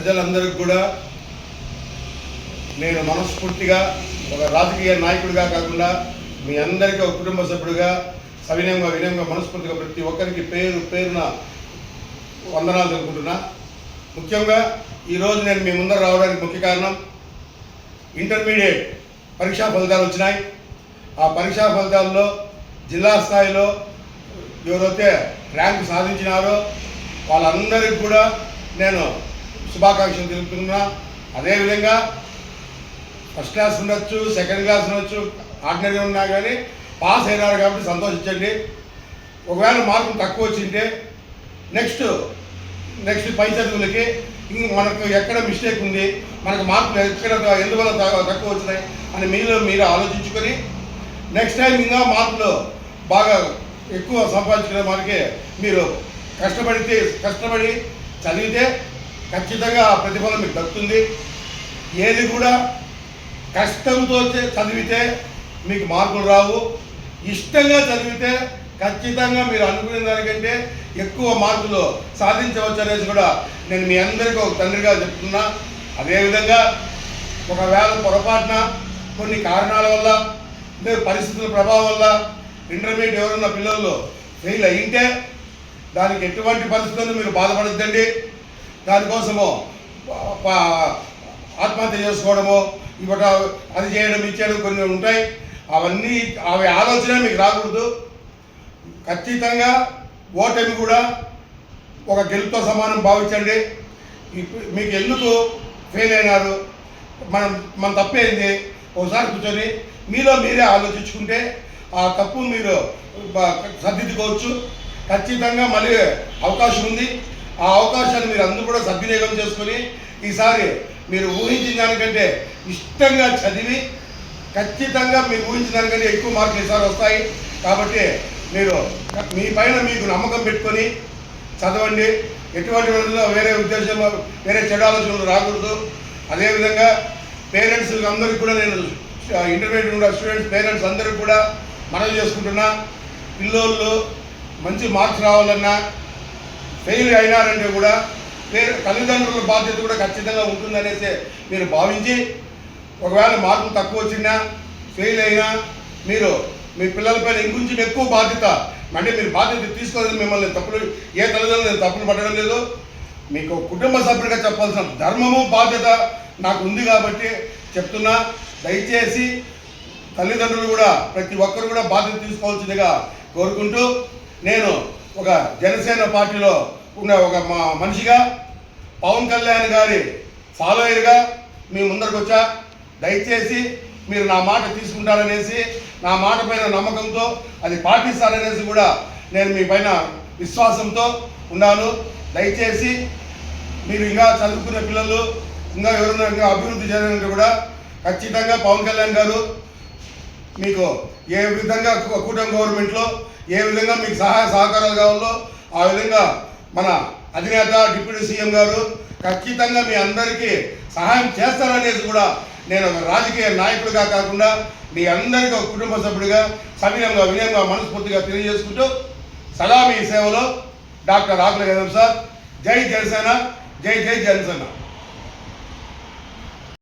ప్రజలందరికీ కూడా నేను మనస్ఫూర్తిగా ఒక రాజకీయ నాయకుడిగా కాకుండా మీ అందరికీ ఒక కుటుంబ సభ్యుడిగా వినయంగా మనస్ఫూర్తిగా ప్రతి ఒక్కరికి పేరున వందనాలు తెలుపుకుంటున్నా. ముఖ్యంగా ఈరోజు నేను మీ ముందర రావడానికి ముఖ్య కారణం ఇంటర్మీడియట్ పరీక్షా ఫలితాలు వచ్చినాయి. ఆ పరీక్షా ఫలితాల్లో జిల్లా స్థాయిలో ఎవరైతే ర్యాంకు సాధించినారో వాళ్ళందరికీ కూడా నేను శుభాకాంక్షలు తెలుపుతున్నా. అదేవిధంగా ఫస్ట్ క్లాస్ ఉండొచ్చు, సెకండ్ క్లాస్ ఉండొచ్చు, ఆర్డినరీ ఉన్నా కానీ పాస్ అయినారు కాబట్టి సంతోషించండి. ఒకవేళ మార్కులు తక్కువ వచ్చింటే నెక్స్ట్ పై చదువులకి మనకు ఎక్కడ మిస్టేక్ ఉంది, మనకు మార్కులు ఎందువల్ల తక్కువ వచ్చినాయి అని మీరు ఆలోచించుకొని నెక్స్ట్ టైం ఇంకా మార్కులు బాగా ఎక్కువ సంపాదించుకునే మనకి మీరు కష్టపడి చదివితే ఖచ్చితంగా ఆ ప్రతిఫలం మీకు దక్కుతుంది. ఏది కూడా కష్టంతో చదివితే మీకు మార్కులు రావు. ఇష్టంగా చదివితే ఖచ్చితంగా మీరు అనుకునే దానికంటే ఎక్కువ మార్కులు సాధించవచ్చు అనేసి కూడా నేను మీ అందరికీ ఒక తండ్రిగా చెప్తున్నా. అదేవిధంగా ఒకవేళ పొరపాటున కొన్ని కారణాల వల్ల పరిస్థితుల ప్రభావం వల్ల ఇంటర్మీడియట్ ఎవరున్న పిల్లలు ఫెయిల్ అయింటే దానికి ఎటువంటి పరిస్థితుల్లో మీరు బాధపడద్దండి. దానికోసము ఆత్మహత్య చేసుకోవడము, ఇవ్వట అది చేయడం ఇచ్చేయడం కొన్ని ఉంటాయి. అవి ఆలోచన మీకు రాకూడదు. ఖచ్చితంగా ఓటమి కూడా ఒక గెలుపుతో సమానం భావించండి. మీకు ఎందుకు ఫెయిల్ అయినారు, మన తప్పేంది ఒకసారి కూర్చొని మీరే ఆలోచించుకుంటే ఆ తప్పు మీరు సర్దిద్దుకోవచ్చు. ఖచ్చితంగా మళ్ళీ అవకాశం ఉంది. ఆ అవకాశాన్ని మీరు అందరూ కూడా సద్వినియోగం చేసుకొని ఈసారి మీరు ఊహించిన దానికంటే ఇష్టంగా చదివి ఖచ్చితంగా మీరు ఊహించిన దానికంటే ఎక్కువ మార్కులు ఈసారి వస్తాయి. కాబట్టి మీరు మీ పైన మీకు నమ్మకం పెట్టుకొని చదవండి. ఎటువంటి వేరే ఉద్దేశంలో వేరే చెడు ఆలోచనలు రాకూడదు. అదేవిధంగా పేరెంట్స్ అందరికీ కూడా నేను ఇంటర్మీడియట్ కూడా స్టూడెంట్స్ పేరెంట్స్ అందరికీ కూడా మనవి చేసుకుంటున్నా. పిల్లోళ్ళు మంచి మార్క్స్ రావాలన్నా ఫెయిల్ అయినారంటే కూడా తల్లిదండ్రుల బాధ్యత కూడా ఖచ్చితంగా ఉంటుందనేసి మీరు భావించి ఒకవేళ మార్కులు తక్కువ వచ్చినా ఫెయిల్ అయినా మీరు మీ పిల్లలపైన ఇంకొంచెం ఎక్కువ బాధ్యత అంటే మీరు బాధ్యత తీసుకోలేదు. మిమ్మల్ని ఏ తల్లిదండ్రులు తప్పులు పట్టడం లేదు. మీకు కుటుంబ సభ్యుడిగా చెప్పాల్సిన ధర్మము బాధ్యత నాకు ఉంది కాబట్టి చెప్తున్నా. దయచేసి తల్లిదండ్రులు కూడా ప్రతి ఒక్కరు కూడా బాధ్యత తీసుకోవాల్సిందిగా కోరుకుంటూ నేను ఒక జనసేన పార్టీలో ఉన్న ఒక మనిషిగా పవన్ కళ్యాణ్ గారి ఫాలోయర్గా మీ ముందరకు వచ్చా. దయచేసి మీరు నా మాట తీసుకుంటారనేసి నా మాట పైన నమ్మకంతో అది పాటిస్తారనేసి కూడా నేను మీ పైన విశ్వాసంతో ఉన్నాను. దయచేసి మీరు ఇంకా చదువుకునే పిల్లలు ఇంకా ఎవరైనా ఇంకా అభివృద్ధి చేయాలంటే కూడా ఖచ్చితంగా పవన్ కళ్యాణ్ గారు మీకు ఏ విధంగా కూటమి గవర్నమెంట్లో ఏ విధంగా మీకు సహాయ సహకారాలు కావాలో ఆ విధంగా మన అధినేత డిప్యూటీ సీఎం గారు ఖచ్చితంగా మీ అందరికీ సహాయం చేస్తారనేసి కూడా నేను ఒక రాజకీయ నాయకుడిగా కాకుండా మీ అందరికీ ఒక కుటుంబ సభ్యుడిగా వినయంగా మనస్ఫూర్తిగా తెలియజేసుకుంటూ సదా మీ సేవలో డాక్టర్ ఆకుల గణేష్ సార్. జై జనసేన, జై జనసేన.